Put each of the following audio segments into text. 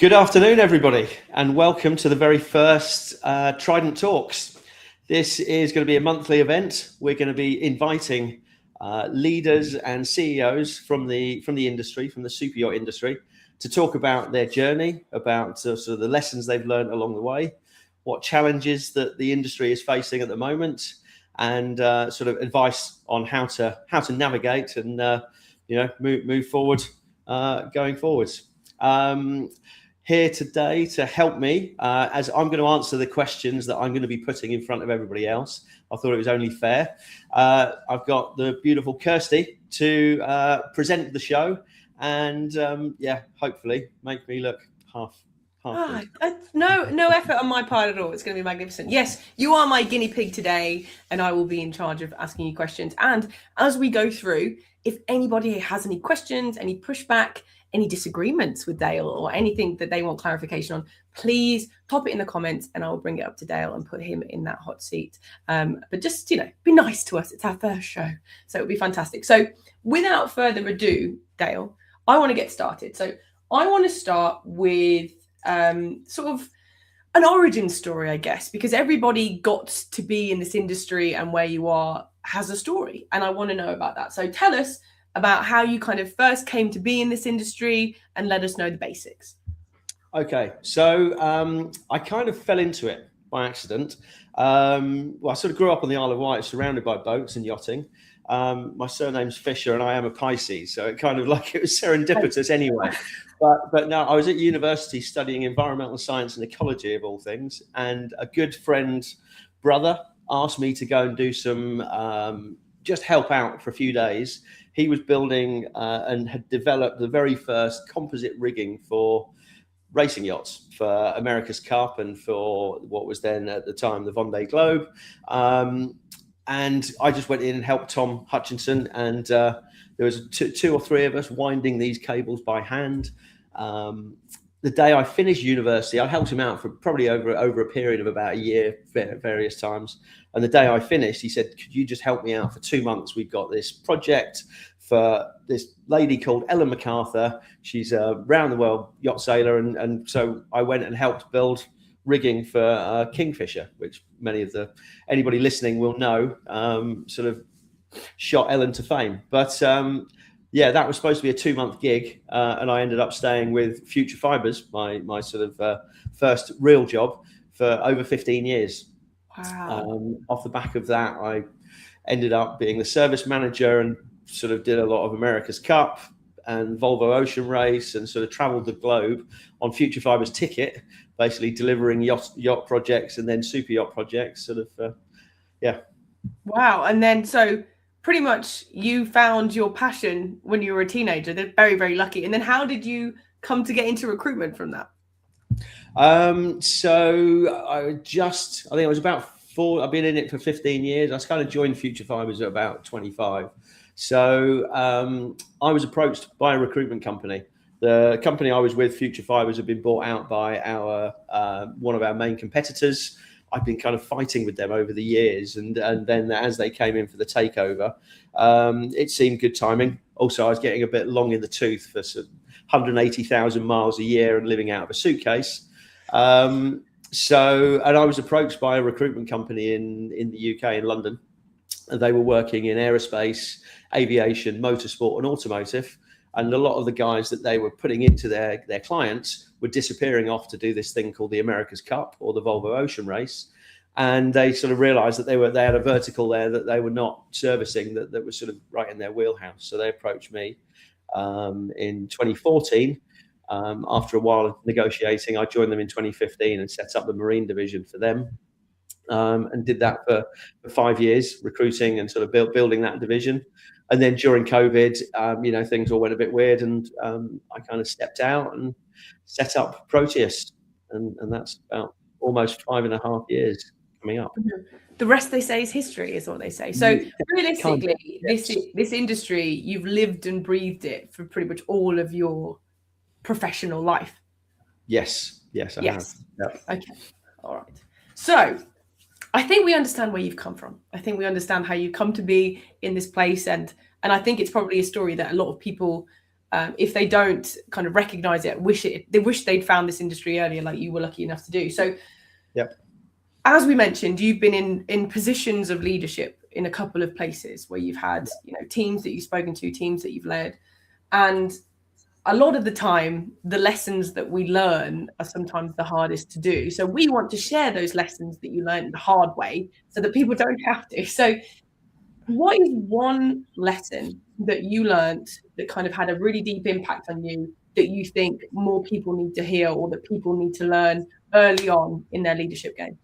Good afternoon, everybody, and welcome to the very first Trident Talks. This is going to be a monthly event. We're going to be inviting leaders and CEOs from the industry, from the super yacht industry, to talk about their journey, about sort of the lessons they've learned along the way, what challenges that the industry is facing at the moment, and sort of advice on how to navigate and move forward going forwards. Here today to help me as I'm going to answer the questions that I'm going to be putting in front of everybody else. I thought it was only fair. I've got the beautiful Kirsty to present the show and hopefully make me look half no effort on my part at all. It's going to be magnificent. Yes, you are my guinea pig today, and I will be in charge of asking you questions. And as we go through, if anybody has any questions, any pushback, any disagreements with Dale or anything that they want clarification on, please pop it in the comments and I'll bring it up to Dale and put him in that hot seat. But just, be nice to us. It's our first show. So it'll be fantastic. So without further ado, Dale, I want to get started. So I want to start with sort of an origin story, I guess, because everybody got to be in this industry and where you are has a story. And I want to know about that. So tell us about how you kind of first came to be in this industry and let us know the basics. Okay, so I kind of fell into it by accident. I sort of grew up on the Isle of Wight, surrounded by boats and yachting. My surname's Fisher and I am a Pisces, so it kind of like it was serendipitous anyway. But no, I was at university studying environmental science and ecology of all things, and a good friend, brother, asked me to go and do some just help out for a few days. He was building and had developed the very first composite rigging for racing yachts for America's Cup and for what was then at the time the Vendée Globe. And I just went in and helped Tom Hutchinson, and there was two or three of us winding these cables by hand. The day I finished university, I helped him out for probably over a period of about a year, various times. And the day I finished, he said, "Could you just help me out for 2 months? We've got this project for this lady called Ellen MacArthur. She's a round the world yacht sailor." And so I went and helped build rigging for Kingfisher, which anybody listening will know, sort of shot Ellen to fame. But that was supposed to be a 2-month gig, and I ended up staying with Future Fibers, my sort of first real job, for over 15 years. Wow. Off the back of that, I ended up being the service manager and sort of did a lot of America's Cup and Volvo Ocean Race and sort of traveled the globe on Future Fibers ticket, basically delivering yacht projects and then super yacht projects, sort of, Wow. And then so pretty much you found your passion when you were a teenager. They're very, very lucky. And then how did you come to get into recruitment from that? So I think I was about 4. I've been in it for 15 years. I kind of joined Future Fibers at about 25. So I was approached by a recruitment company. The company I was with, Future Fibers, had been bought out by one of our main competitors. I've been kind of fighting with them over the years, and then as they came in for the takeover, it seemed good timing. Also, I was getting a bit long in the tooth for sort of 180,000 miles a year and living out of a suitcase. And I was approached by a recruitment company in the UK, in London. And they were working in aerospace, aviation, motorsport, and automotive. And a lot of the guys that they were putting into their clients were disappearing off to do this thing called the America's Cup or the Volvo Ocean Race. And they sort of realized that they had a vertical there that they were not servicing that was sort of right in their wheelhouse. So they approached me in 2014. After a while of negotiating, I joined them in 2015 and set up the marine division for them. And did that for 5 years, recruiting and sort of building that division. And then during COVID, things all went a bit weird, and I kind of stepped out and set up Proteus, and that's about almost 5.5 years coming up. The rest, they say, is history, is what they say. So realistically, this industry, you've lived and breathed it for pretty much all of your professional life. Yes, I have. Yep. Okay, all right. So I think we understand where you've come from. I think we understand how you come to be in this place. And I think it's probably a story that a lot of people if they don't kind of recognize it, they wish they'd found this industry earlier, like you were lucky enough to do. So, as we mentioned, you've been in positions of leadership in a couple of places where you've had, teams that you've spoken to, teams that you've led, and a lot of the time, the lessons that we learn are sometimes the hardest to do. So we want to share those lessons that you learned the hard way so that people don't have to. So what is one lesson that you learned that kind of had a really deep impact on you that you think more people need to hear, or that people need to learn early on in their leadership game?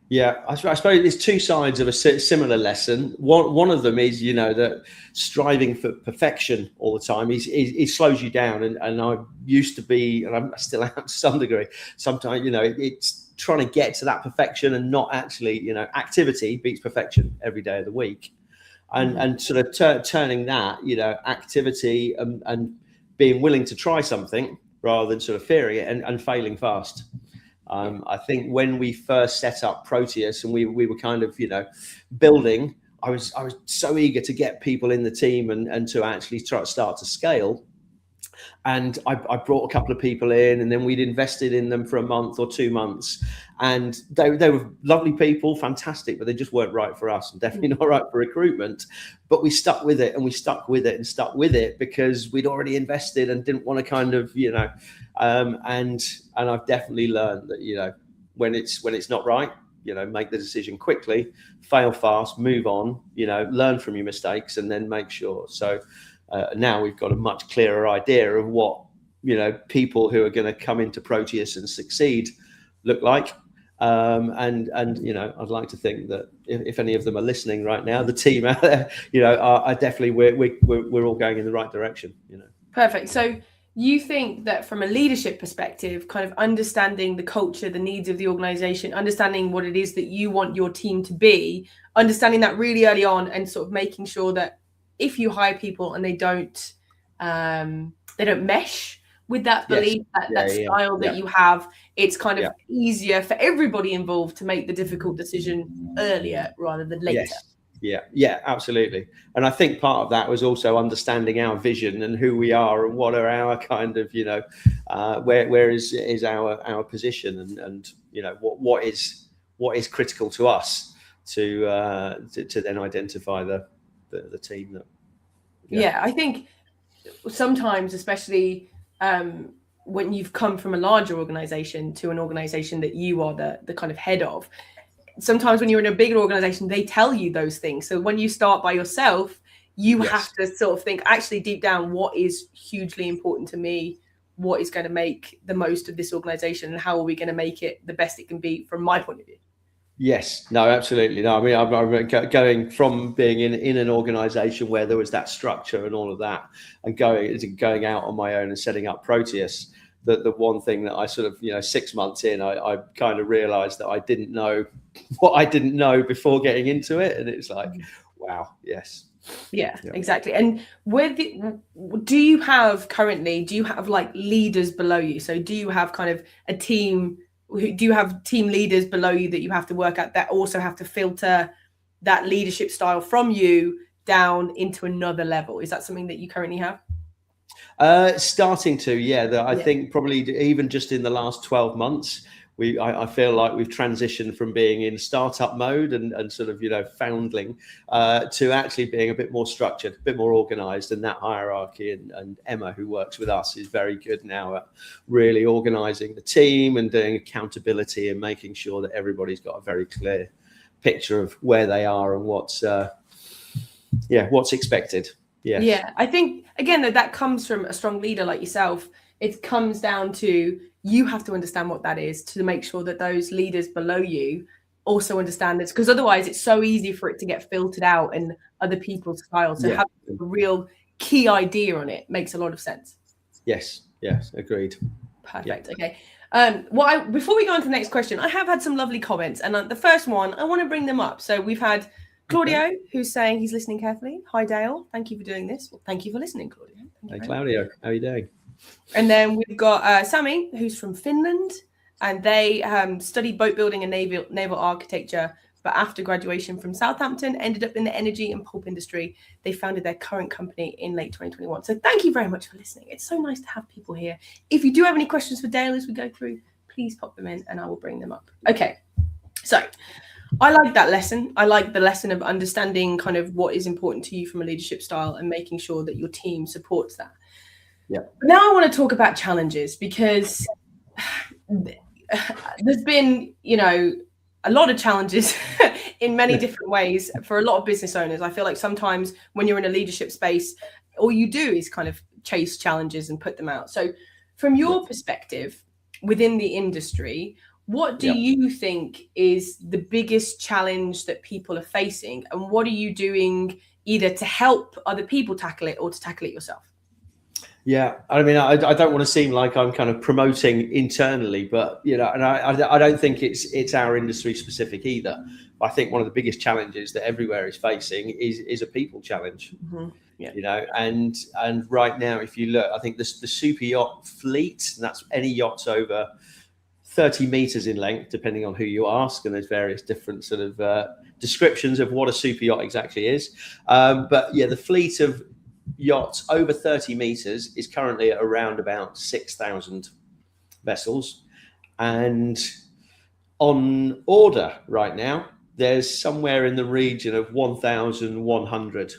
Yeah, I suppose there's two sides of a similar lesson. One of them is, that striving for perfection all the time it slows you down. And I used to be, and I still am to some degree, sometimes, it's trying to get to that perfection and not actually, activity beats perfection every day of the week. And sort of turning that, activity and being willing to try something rather than sort of fearing it and failing fast. I think when we first set up Proteus and we were kind of, building, I was so eager to get people in the team and to actually start to scale. And I brought a couple of people in, and then we'd invested in them for a month or 2 months. And they were lovely people, fantastic, but they just weren't right for us, and definitely not right for recruitment. But we stuck with it, and we stuck with it and stuck with it because we'd already invested and didn't want to kind of, and I've definitely learned that, when it's not right, make the decision quickly, fail fast, move on, learn from your mistakes, and then make sure. So now we've got a much clearer idea of what, people who are going to come into Proteus and succeed look like. And I'd like to think that if any of them are listening right now, the team out there, are definitely, we're all going in the right direction, Perfect. So you think that from a leadership perspective, kind of understanding the culture, the needs of the organization, understanding what it is that you want your team to be, understanding that really early on, and sort of making sure that if you hire people and they don't mesh with that belief, that style that you have, it's kind of easier for everybody involved to make the difficult decision earlier rather than later. Yeah, absolutely. And I think part of that was also understanding our vision and who we are and what are our kind of, where is our position and what is critical to us to then identify the team that. Yeah, I think sometimes, especially when you've come from a larger organization to an organization that you are the kind of head of, sometimes when you're in a bigger organization, they tell you those things. So when you start by yourself, you have to sort of think, actually, deep down, what is hugely important to me? What is going to make the most of this organization? And how are we going to make it the best it can be from my point of view? Yes, no, absolutely. No, I mean, I'm going from being in an organization where there was that structure and all of that, and going out on my own and setting up Proteus. The one thing that I sort of, 6 months in, I kind of realized that I didn't know what I didn't know before getting into it. And it's like, wow, yes. Yeah, exactly. And do you have like leaders below you? So do you have kind of a team? Do you have team leaders below you that you have to work at, that also have to filter that leadership style from you down into another level? Is that something that you currently have? Starting to, I think probably even just in the last 12 months, I feel like we've transitioned from being in startup mode and sort of, foundling to actually being a bit more structured, a bit more organized, and that hierarchy. And Emma, who works with us, is very good now at really organizing the team and doing accountability and making sure that everybody's got a very clear picture of where they are and what's expected. Yes. Yeah, I think, again, that comes from a strong leader like yourself. It comes down to, you have to understand what that is to make sure that those leaders below you also understand this, because otherwise it's so easy for it to get filtered out in other people's styles. So having a real key idea on it makes a lot of sense. Yes, agreed. Perfect. Okay. Before we go on to the next question, I have had some lovely comments, and the first one, I want to bring them up. So we've had Claudio, who's saying he's listening carefully. Hi, Dale. Thank you for doing this. Well, thank you for listening, Claudio. Hey, Claudio. How are you doing? And then we've got Sami, who's from Finland, and they studied boat building and naval architecture, but after graduation from Southampton, ended up in the energy and pulp industry. They founded their current company in late 2021. So thank you very much for listening. It's so nice to have people here. If you do have any questions for Dale as we go through, please pop them in and I will bring them up. Okay, so I like that lesson. I like the lesson of understanding kind of what is important to you from a leadership style and making sure that your team supports that. Yeah. Now I want to talk about challenges, because there's been, a lot of challenges in many different ways for a lot of business owners. I feel like sometimes when you're in a leadership space, all you do is kind of chase challenges and put them out. So from your perspective within the industry, what do you think is the biggest challenge that people are facing, and what are you doing either to help other people tackle it or to tackle it yourself? Yeah, I mean, I don't want to seem like I'm kind of promoting internally, but and I don't think it's our industry specific either. I think one of the biggest challenges that everywhere is facing is a people challenge. Mm-hmm. Yeah. And right now, if you look, I think the super yacht fleet, and that's any yachts over 30 meters in length, depending on who you ask, and there's various different sort of descriptions of what a super yacht exactly is. But yeah, the fleet of yachts over 30 meters is currently at around about 6,000 vessels, and on order right now there's somewhere in the region of 1,100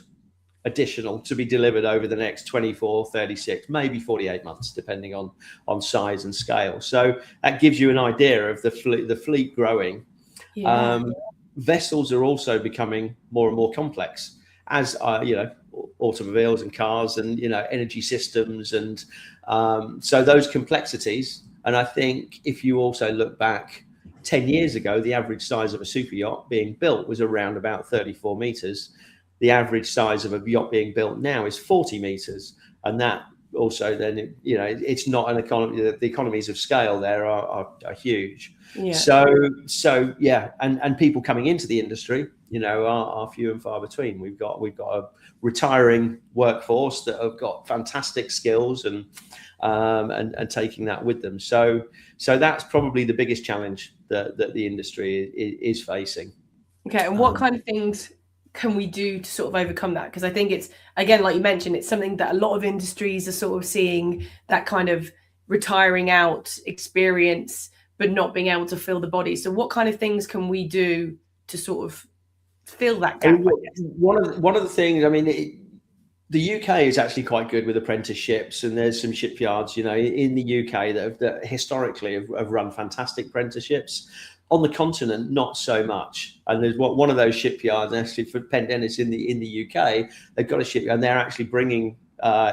additional to be delivered over the next 24, 36, maybe 48 months, depending on size and scale. So that gives you an idea of the fleet growing. Vessels are also becoming more and more complex, as automobiles and cars and energy systems, and so those complexities. And I think if you also look back 10 years ago, the average size of a super yacht being built was around about 34 meters. The average size of a yacht being built now is 40 meters, and that also then it's not an economy. The economies of scale there are huge. Yeah. So yeah, and people coming into the industry are few and far between. We've got a retiring workforce that have got fantastic skills and taking that with them. So that's probably the biggest challenge that the industry is facing. Okay, and what kind of things can we do to sort of overcome that? Because I think it's, again, like you mentioned, it's something that a lot of industries are sort of seeing, that kind of retiring out experience, but not being able to fill the body. So what kind of things can we do to sort of fill that gap? One of the things, I mean, the UK is actually quite good with apprenticeships, and there's some shipyards, in the UK that historically have run fantastic apprenticeships. On the continent, not so much. And there's one of those shipyards, actually for Pendennis in the UK, they've got a shipyard, and they're actually bringing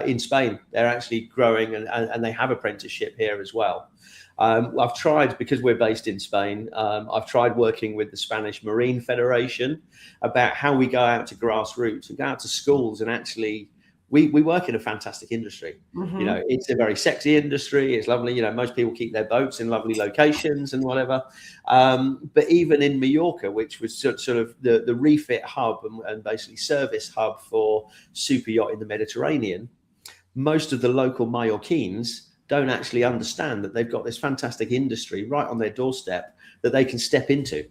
in Spain. They're actually growing, and they have apprenticeship here as well. I've tried, because we're based in Spain, I've tried working with the Spanish Marine Federation about how we go out to grassroots and go out to schools, and actually we work in a fantastic industry. Mm-hmm. It's a very sexy industry. It's lovely. Most people keep their boats in lovely locations and whatever. But even in Mallorca, which was sort of the refit hub and basically service hub for super yacht in the Mediterranean, most of the local Mallorquins don't actually understand that they've got this fantastic industry right on their doorstep that they can step into.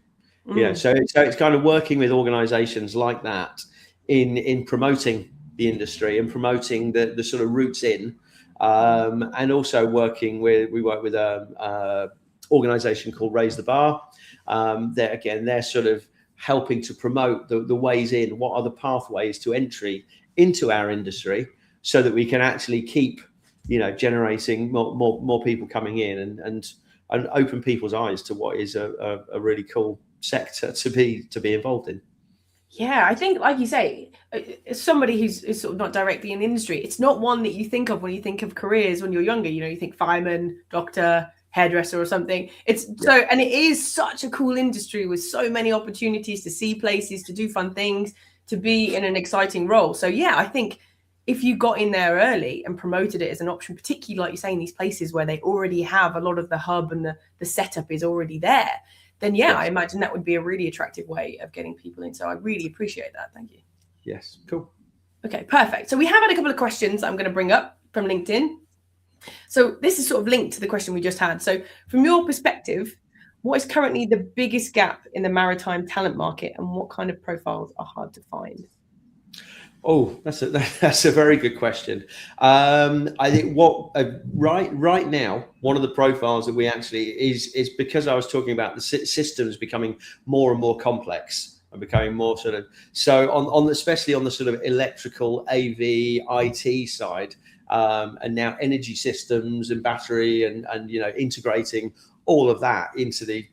So it's kind of working with organizations like that in promoting the industry and promoting the sort of roots in, and also we work with a organization called Raise the Bar. They're sort of helping to promote the ways in, what are the pathways to entry into our industry, so that we can actually keep generating more people coming in and open people's eyes to what is a really cool sector to be involved in. Yeah, I think, like you say, as somebody who's sort of not directly in the industry, it's not one that you think of when you think of careers when you're younger. You think fireman, doctor, hairdresser or something. And it is such a cool industry with so many opportunities to see places, to do fun things, to be in an exciting role. So yeah, I think if you got in there early and promoted it as an option, particularly like you say in these places where they already have a lot of the hub and the setup is already there, then yeah, I imagine that would be a really attractive way of getting people in. So I really appreciate that. Thank you. Yes, cool. Okay, perfect. So we have had a couple of questions I'm going to bring up from LinkedIn. So this is sort of linked to the question we just had. So from your perspective, what is currently the biggest gap in the maritime talent market, and what kind of profiles are hard to find? Oh, that's a very good question. I think right now, one of the profiles that we actually is because I was talking about the systems becoming more and more complex and becoming more sort of on especially on the sort of electrical AV IT side, and now energy systems and battery and integrating all of that into the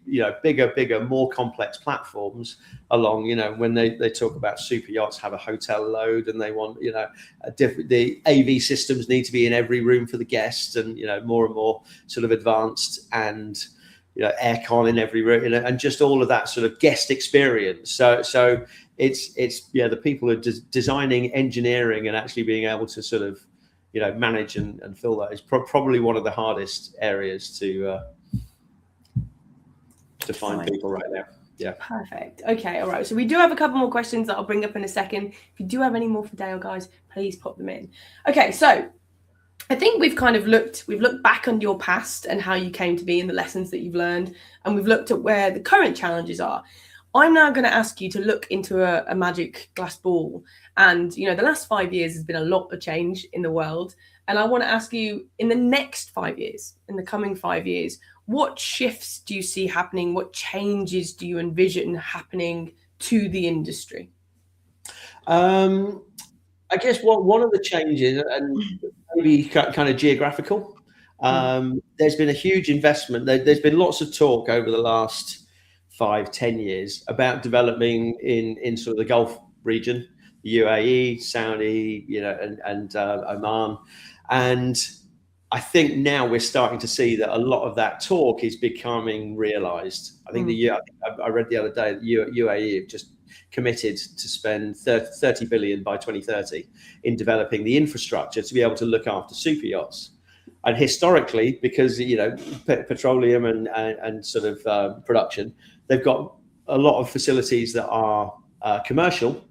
bigger, more complex platforms along, when they talk about super yachts have a hotel load and they want, the AV systems need to be in every room for the guests, and more and more sort of advanced, and aircon in every room, and just all of that sort of guest experience. So it's the people who are designing, engineering, and actually being able to sort of manage and fill that is probably one of the hardest areas to find people right now. Yeah. Perfect. Okay. All right. So we do have a couple more questions that I'll bring up in a second. If you do have any more for Dale, guys, please pop them in. Okay. So I think we've looked back on your past and how you came to be and the lessons that you've learned. And we've looked at where the current challenges are. I'm now going to ask you to look into a magic glass ball. And, the last 5 years has been a lot of change in the world. And I want to ask you, in the next 5 years, in the coming 5 years, what shifts do you see happening? What changes do you envision happening to the industry? I guess one of the changes, and maybe kind of geographical, there's been a huge investment. There's been lots of talk over the last 5-10 years about developing in sort of the Gulf region, the UAE, Saudi, and Oman. And I think now we're starting to see that a lot of that talk is becoming realized. I think I read the other day that UAE have just committed to spend 30 billion by 2030 in developing the infrastructure to be able to look after super yachts. And historically, because petroleum and sort of production, they've got a lot of facilities that are commercial,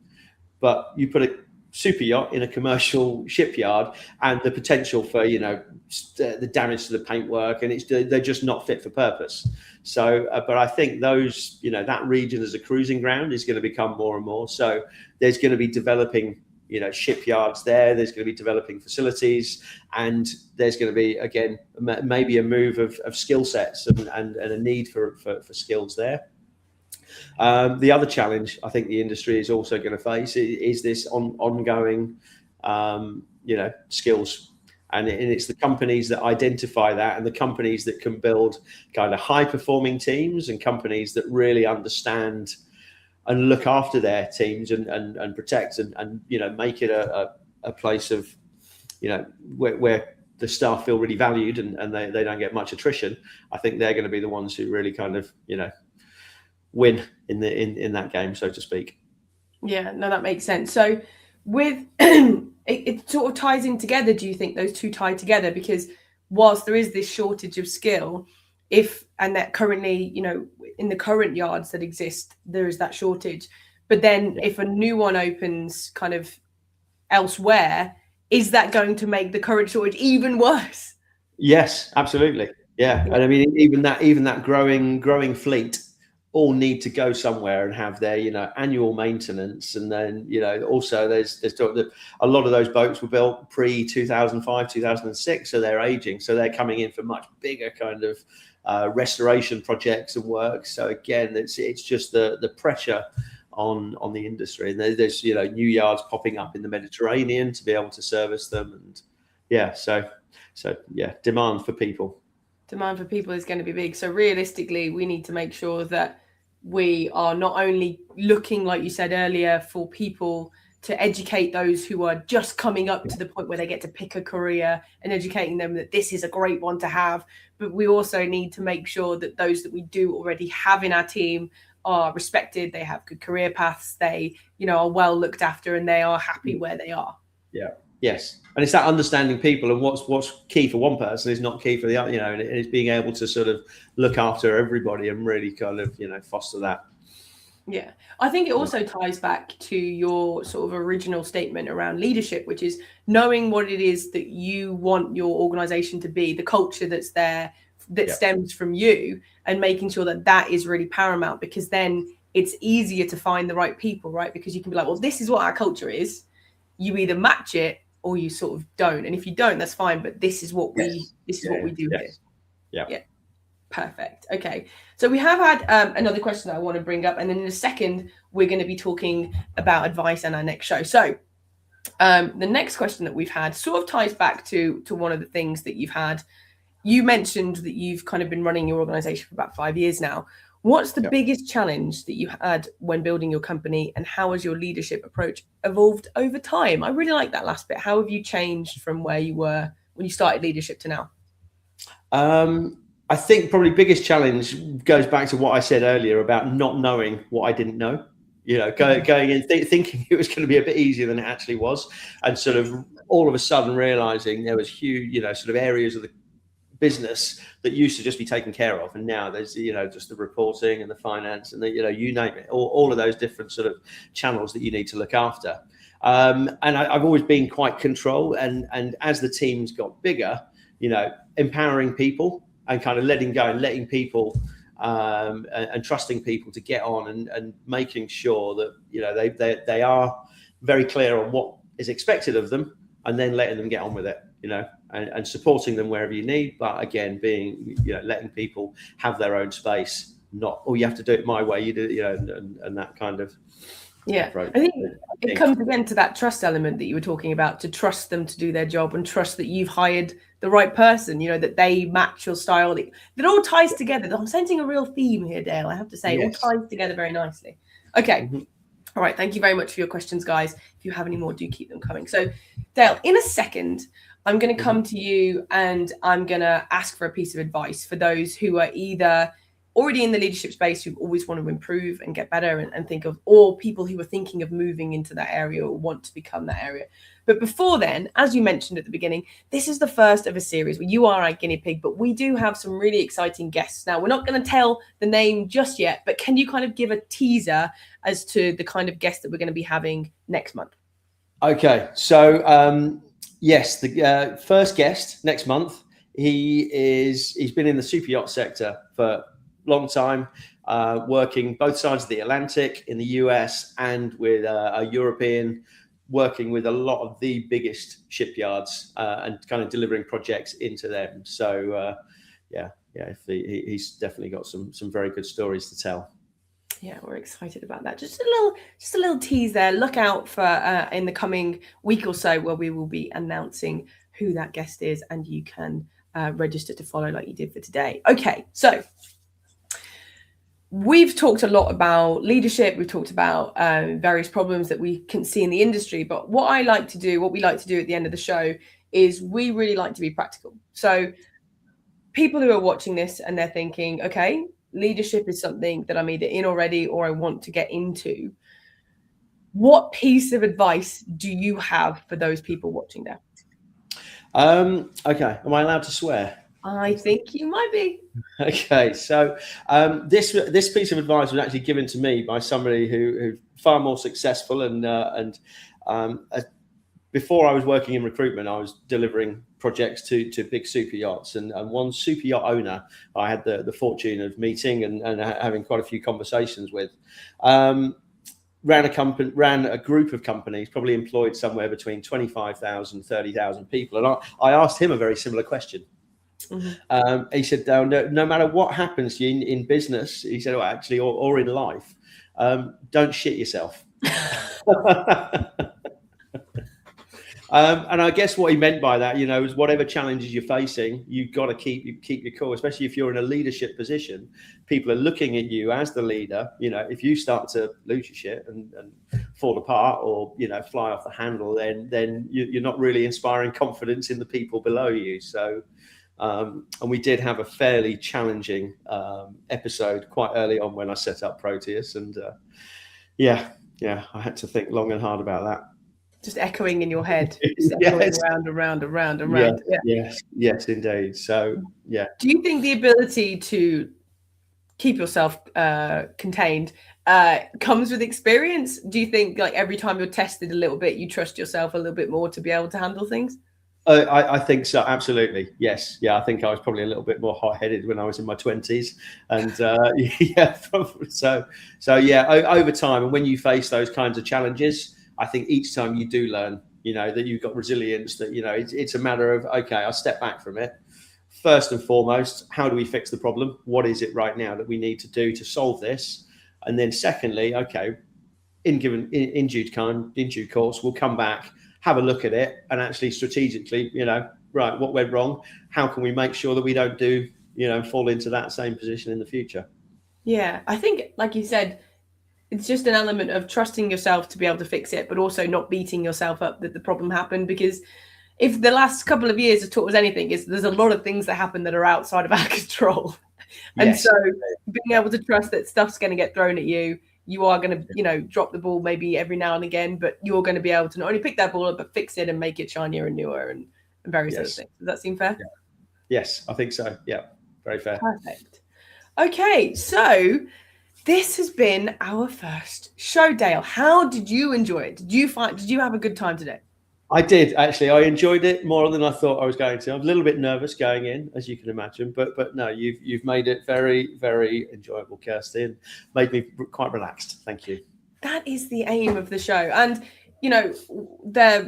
but you put a super yacht in a commercial shipyard and the potential for the damage to the paintwork, and they're just not fit for purpose. So but I think those that region as a cruising ground is going to become more and more, so there's going to be developing shipyards there's going to be developing facilities, and there's going to be again maybe a move of skill sets and a need for skills there. The other challenge I think the industry is also going to face is this ongoing, skills, and it's the companies that identify that, and the companies that can build kind of high performing teams, and companies that really understand and look after their teams and protect and make it a place of where the staff feel really valued and they don't get much attrition. I think they're going to be the ones who really kind of win in that game, so to speak. Yeah, no, that makes sense. So with it sort of ties in together. Do you think those two tie together? Because whilst there is this shortage of skill, that currently, in the current yards that exist, there is that shortage. But then if a new one opens kind of elsewhere, is that going to make the current shortage even worse? Yes, absolutely. Yeah. And I mean, even that growing fleet all need to go somewhere and have their annual maintenance, and then also there's talk that a lot of those boats were built pre 2005 2006, so they're aging, so they're coming in for much bigger kind of restoration projects and work. So again, it's just the pressure on the industry, and there's new yards popping up in the Mediterranean to be able to service them, and so demand for people is going to be big. So realistically, we need to make sure that we are not only looking, like you said earlier, for people to educate those who are just coming up to the point where they get to pick a career, and educating them that this is a great one to have, but we also need to make sure that those that we do already have in our team are respected, they have good career paths, they are well looked after, and they are happy where they are. Yes, and it's that understanding people, and what's key for one person is not key for the other, and it's being able to sort of look after everybody and really kind of foster that. Yeah, I think it also ties back to your sort of original statement around leadership, which is knowing what it is that you want your organization to be, the culture that's there that stems from you, and making sure that that is really paramount, because then it's easier to find the right people, right? Because you can be like, well, this is what our culture is. You either match it or you sort of don't. And if you don't, that's fine. But this is what we what we do here. Yeah. Perfect. Okay. So we have had another question that I want to bring up. And then in a second, we're going to be talking about advice and our next show. So the next question that we've had sort of ties back to one of the things that you've had. You mentioned that you've kind of been running your organization for about 5 years now. What's the biggest challenge that you had when building your company, and how has your leadership approach evolved over time? I really like that last bit. How have you changed from where you were when you started leadership to now? I think probably biggest challenge goes back to what I said earlier about not knowing what I didn't know. Going in thinking it was going to be a bit easier than it actually was, and sort of all of a sudden realizing there was huge, sort of areas of the business that used to just be taken care of, and now there's just the reporting and the finance and the you name it, all of those different sort of channels that you need to look after. And I've always been quite control, and as the teams got bigger, empowering people and kind of letting go and letting people and trusting people to get on, and making sure that they are very clear on what is expected of them, and then letting them get on with it, and supporting them wherever you need. But again, being, letting people have their own space, not, you have to do it my way, you do, and that kind of. Yeah, I think it comes again to that trust element that you were talking about, to trust them to do their job and trust that you've hired the right person, that they match your style. That all ties together. I'm sensing a real theme here, Dale, I have to say. It all ties together very nicely. Okay. Mm-hmm. All right. Thank you very much for your questions, guys. If you have any more, do keep them coming. So, Dale, in a second, I'm going to come to you and I'm going to ask for a piece of advice for those who are either already in the leadership space, who always want to improve and get better and think of, or people who are thinking of moving into that area or want to become that area. But before then, as you mentioned at the beginning, this is the first of a series where you are our guinea pig, but we do have some really exciting guests. Now, we're not going to tell the name just yet, but can you kind of give a teaser as to the kind of guest that we're going to be having next month? Okay. So, yes, the first guest next month, he's been in the super yacht sector for long time, working both sides of the Atlantic, in the US and with a European, working with a lot of the biggest shipyards and kind of delivering projects into them. So he's definitely got some very good stories to tell. Yeah, we're excited about that. Just a little tease there. Look out for in the coming week or so, where we will be announcing who that guest is, and you can register to follow like you did for today. Okay, so we've talked a lot about leadership. We've talked about various problems that we can see in the industry. But what we like to do at the end of the show is we really like to be practical. So people who are watching this and they're thinking, okay, leadership is something that I'm either in already or I want to get into. What piece of advice do you have for those people watching there? Okay. Am I allowed to swear? I think you might be. Okay, so this piece of advice was actually given to me by somebody who's far more successful, and before I was working in recruitment, I was delivering projects to big super yachts, and one super yacht owner I had the fortune of meeting and having quite a few conversations with. Ran a group of companies, probably employed somewhere between 25,000 and 30,000 people, and I asked him a very similar question. Mm-hmm. He said, no matter what happens to you in business, he said, or in life, don't shit yourself. And I guess what he meant by that, is whatever challenges you're facing, you've got to keep your cool, especially if you're in a leadership position. People are looking at you as the leader. If you start to lose your shit and fall apart, or fly off the handle, then you're not really inspiring confidence in the people below you. So. And we did have a fairly challenging episode quite early on when I set up Proteus, and I had to think long and hard about that. Just echoing in your head, echoing around and round. Yes, indeed. So, yeah. Do you think the ability to keep yourself contained comes with experience? Do you think like every time you're tested a little bit, you trust yourself a little bit more to be able to handle things? I think so. Absolutely. Yes. Yeah. I think I was probably a little bit more hot-headed when I was in my 20s, and yeah. So yeah. Over time, and when you face those kinds of challenges, I think each time you do learn, that you've got resilience. That it's a matter of, okay, I'll step back from it. First and foremost, how do we fix the problem? What is it right now that we need to do to solve this? And then secondly, okay, in due course, we'll come back, have a look at it, and actually strategically, right, what went wrong? How can we make sure that we don't fall into that same position in the future? Yeah, I think, like you said, it's just an element of trusting yourself to be able to fix it, but also not beating yourself up that the problem happened. Because if the last couple of years have taught us anything, is there's a lot of things that happen that are outside of our control. And Yes. so being able to trust that stuff's going to get thrown at you, you are going to, drop the ball maybe every now and again, but you're going to be able to not only pick that ball up, but fix it and make it shinier and newer and various other things. Does that seem fair? Yeah. Yes, I think so. Yeah, very fair. Perfect. Okay, so this has been our first show, Dale. How did you enjoy it? Did you have a good time today? I did, actually. I enjoyed it more than I thought I was going to. I'm a little bit nervous going in, as you can imagine, but no, you've made it very, very enjoyable, Kirsty, and made me quite relaxed. Thank you. That is the aim of the show. And,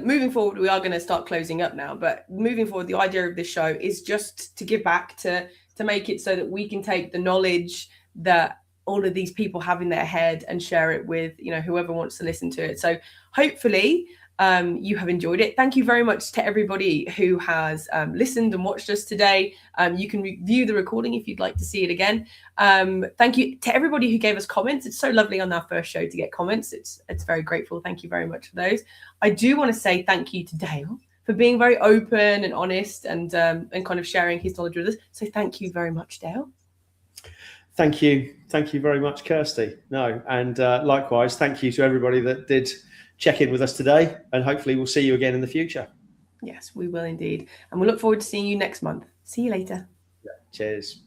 moving forward, we are going to start closing up now, but moving forward, the idea of this show is just to give back, to make it so that we can take the knowledge that all of these people have in their head and share it with, whoever wants to listen to it. So hopefully you have enjoyed it. Thank you very much to everybody who has listened and watched us today. You can view the recording if you'd like to see it again. Thank you to everybody who gave us comments. It's so lovely on our first show to get comments. It's very grateful. Thank you very much for those. I do want to say thank you to Dale for being very open and honest and kind of sharing his knowledge with us. So thank you very much, Dale. Thank you very much, Kirsty. No, and likewise, thank you to everybody that did check in with us today, and hopefully we'll see you again in the future. Yes, we will indeed. And we look forward to seeing you next month. See you later. Yeah, cheers.